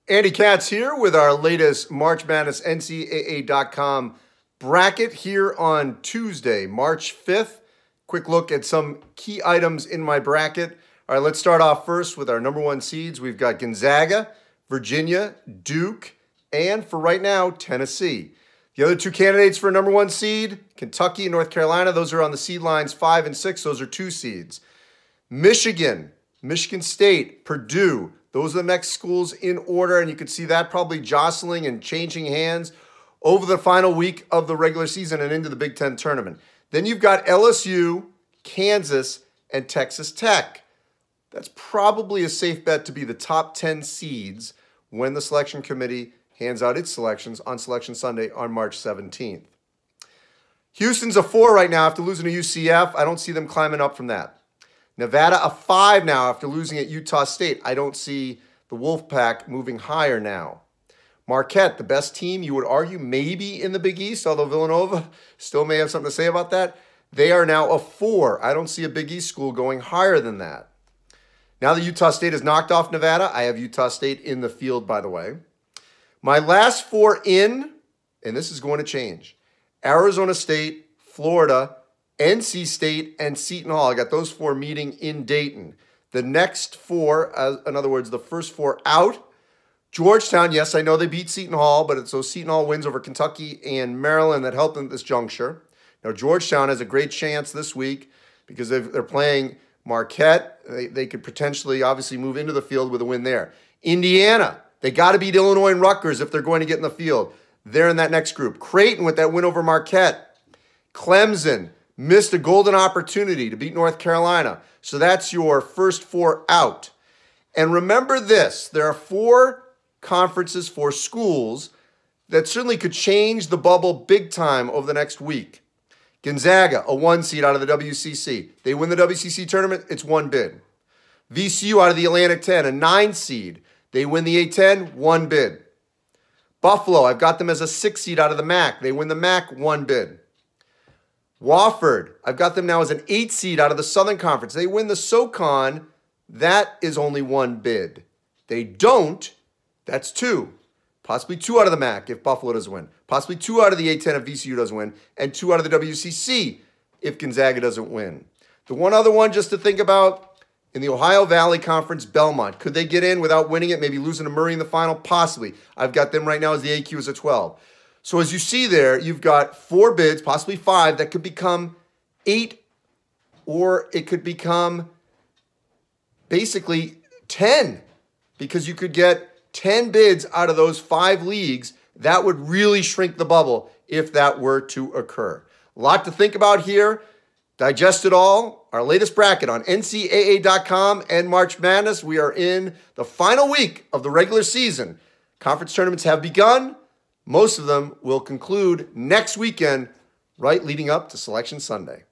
Andy Katz here with our latest March Madness NCAA.com bracket here on Tuesday, March 5th. Quick look at some key items in my bracket. All right, let's start off first with our number one seeds. We've got Gonzaga, Virginia, Duke, and for right now, Tennessee. The other two candidates for number one seed, Kentucky and North Carolina, those are on the seed lines 5 and 6. Those are two seeds. Michigan, Michigan State, Purdue, those are the next schools in order, and you can see that probably jostling and changing hands over the final week of the regular season and into the Big Ten tournament. Then you've got LSU, Kansas, and Texas Tech. That's probably a safe bet to be the top 10 seeds when the selection committee hands out its selections on Selection Sunday on March 17th. Houston's a 4 right now after losing to UCF. I don't see them climbing up from that. Nevada a 5 now after losing at Utah State. I don't see the Wolfpack moving higher now. Marquette, the best team, you would argue, maybe in the Big East, although Villanova still may have something to say about that. They are now a 4. I don't see a Big East school going higher than that. Now that Utah State has knocked off Nevada, I have Utah State in the field, by the way. My last 4 in, and this is going to change, Arizona State, Florida, NC State, and Seton Hall. I got those 4 meeting in Dayton. The next 4, in other words, the first 4 out, Georgetown, yes, I know they beat Seton Hall, but it's those Seton Hall wins over Kentucky and Maryland that helped them at this juncture. Now, Georgetown has a great chance this week because they're playing Marquette. They could potentially, obviously, move into the field with a win there. Indiana, they got to beat Illinois and Rutgers if they're going to get in the field. They're in that next group. Creighton with that win over Marquette. Clemson missed a golden opportunity to beat North Carolina. So that's your first 4 out. And remember this, there are 4 conferences, 4 schools that certainly could change the bubble big time over the next week. Gonzaga, a 1 seed out of the WCC. They win the WCC tournament, it's 1 bid. VCU out of the Atlantic 10, a 9 seed. They win the A10, 1 bid. Buffalo, I've got them as a 6 seed out of the MAC. They win the MAC, 1 bid. Wofford, I've got them now as an 8 seed out of the Southern Conference. They win the SoCon. That is only 1 bid. They don't. That's 2. Possibly 2 out of the MAC if Buffalo doesn't win. Possibly 2 out of the A10 if VCU doesn't win. And 2 out of the WCC if Gonzaga doesn't win. The one other one just to think about, in the Ohio Valley Conference, Belmont. Could they get in without winning it, maybe losing to Murray in the final? Possibly. I've got them right now as the AQ as a 12. So as you see there, you've got 4 bids, possibly 5, that could become 8, or it could become basically 10, because you could get 10 bids out of those 5 leagues. That would really shrink the bubble if that were to occur. A lot to think about here. Digest it all. Our latest bracket on NCAA.com and March Madness. We are in the final week of the regular season. Conference tournaments have begun. Most of them will conclude next weekend, right leading up to Selection Sunday.